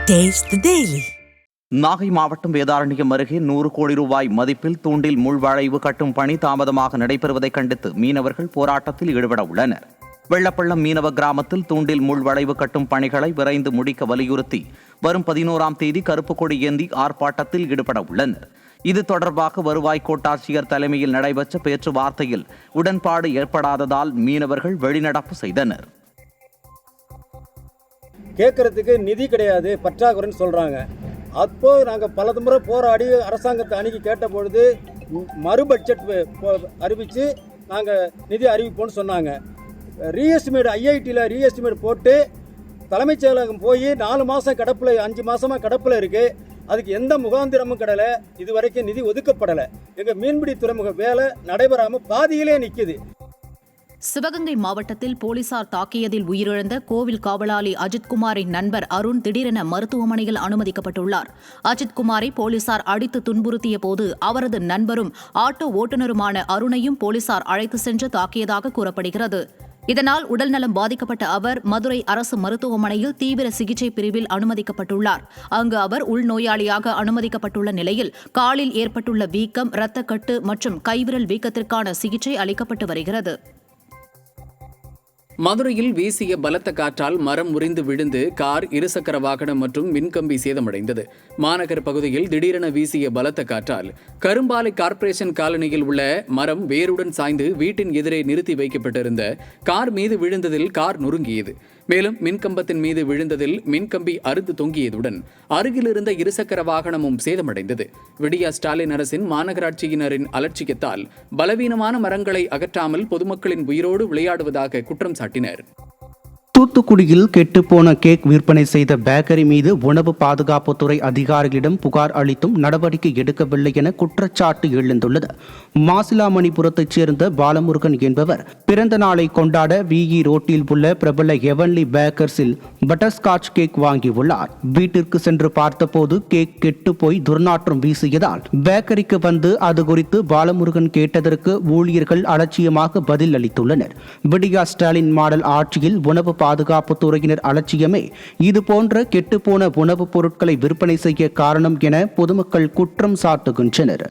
Taste the Daily. Nagai மாவட்டம் வேதாரண்யம் அருகே 100 கோடி ரூபாய் மதிப்பில் தூண்டில் முள்வளைவு கட்டும் பணி தாமதமாக நடைபெறுவதை கண்டித்து மீனவர்கள் போராட்டத்தில் ஈடுபட உள்ளனர். வெள்ளப்பள்ளம் மீனவ கிராமத்தில் தூண்டில் முள்வளைவு கட்டும் பணிகளை விரைந்து முடிக்க வலியுறுத்தி வரும் 11ஆம் தேதி கருப்பு கொடி ஏந்தி ஆர்ப்பாட்டத்தில் ஈடுபட உள்ளனர். இது தொடர்பாக வருவாய் கோட்டாட்சியர் தலைமையில் நடைபெற்ற பேச்சுவார்த்தையில் உடன்பாடு ஏற்படாததால் மீனவர்கள் வெளிநடப்பு செய்தனர். கேட்கறதுக்கு நிதி கிடையாது, பற்றாக்குறைன்னு சொல்கிறாங்க. அப்போ நாங்கள் பல முறை போராடி அரசாங்கத்தை அணுகி கேட்ட பொழுது மறு பட்ஜெட் அறிவித்து நாங்கள் நிதி அறிவிப்போம்னு சொன்னாங்க. ரீஎஸ்டிமேட் ஐஐடியில் ரீஎஸ்டிமேட் போட்டு தலைமைச் செயலகம் போய் 4 மாதம் கிடப்பில் 5 மாதமாக கிடப்பில் இருக்குது. அதுக்கு எந்த முகாந்திரமும் கிடையலை. இது வரைக்கும் நிதி ஒதுக்கப்படலை. எங்கள் மீன்பிடி துறைமுக வேலை நடைபெறாமல் பாதியிலே நிற்குது. சிவகங்கை மாவட்டத்தில் போலீசார் தாக்கியதில் உயிரிழந்த கோவில் காவலாளி அஜித்குமாரின் நண்பர் அருண் திடீரென மருத்துவமனையில் அனுமதிக்கப்பட்டுள்ளார். அஜித்குமாரை போலீசார் அடித்து துன்புறுத்திய போது அவரது நண்பரும் ஆட்டோ ஓட்டுநருமான அருணையும் போலீசார் அழைத்து சென்று தாக்கியதாக கூறப்படுகிறது. இதனால் உடல்நலம் பாதிக்கப்பட்ட அவர் மதுரை அரசு மருத்துவமனையில் தீவிர சிகிச்சை பிரிவில் அனுமதிக்கப்பட்டுள்ளார். அங்கு அவர் உள்நோயாளியாக அனுமதிக்கப்பட்டுள்ள நிலையில் காலில் ஏற்பட்டுள்ள வீக்கம், இரத்தக்கட்டு மற்றும் கைவிரல் வீக்கத்திற்கான சிகிச்சை அளிக்கப்பட்டு வருகிறது. மதுரையில் வீசிய பலத்த காற்றால் மரம் முறிந்து விழுந்து கார், இருசக்கர வாகனம் மற்றும் மின்கம்பி சேதமடைந்தது. மாநகர் பகுதியில் திடீரென வீசிய பலத்த காற்றால் கரும்பாலை கார்ப்பரேஷன் காலனியில் உள்ள மரம் வேருடன் சாய்ந்து வீட்டின் எதிரே நிறுத்தி வைக்கப்பட்டிருந்த கார் மீது விழுந்ததில் கார் நொறுங்கியது. மேலும் மின்கம்பத்தின் மீது விழுந்ததில் மின்கம்பி அறுந்து தொங்கியதுடன் அருகில் இருந்த இருசக்கர வாகனமும் சேதமடைந்தது. விடியா ஸ்டாலின் அரசின் மாநகராட்சியினரின் அலட்சியத்தால் பலவீனமான மரங்களை அகற்றாமல் பொதுமக்களின் உயிரோடு விளையாடுவதாக குற்றம் சாட்டினர். தூத்துக்குடியில் கெட்டுப்போன கேக் விற்பனை செய்த பேக்கரி மீது உணவு பாதுகாப்புத்துறை அதிகாரிகளிடம் புகார் அளித்தும் நடவடிக்கை எடுக்கவில்லை என குற்றச்சாட்டு எழுந்துள்ளது. மாசிலாமணிபுரத்தைச் சேர்ந்த பாலமுருகன் என்பவர் பிறந்த நாளை கொண்டாட விஇ ரோட்டில் உள்ள பிரபல ஹெவன்லி பேக்கர்ஸில் பட்டர்ஸ்காட்ச் கேக் வாங்கியுள்ளார். வீட்டிற்கு சென்று பார்த்தபோது கேக் கெட்டு போய் துர்நாற்றம் வீசியதால் பேக்கரிக்கு வந்து அது குறித்து பாலமுருகன் கேட்டதற்கு ஊழியர்கள் அலட்சியமாக பதில் அளித்துள்ளனர். விடியா ஸ்டாலின் மாடல் ஆட்சியில் உணவு பாதுகாப்புத்துறையினர் அலட்சியமே இதுபோன்ற கெட்டுப்போன உணவுப் பொருட்களை விற்பனை செய்ய காரணம் என பொதுமக்கள் குற்றம் சாட்டுகின்றனர்.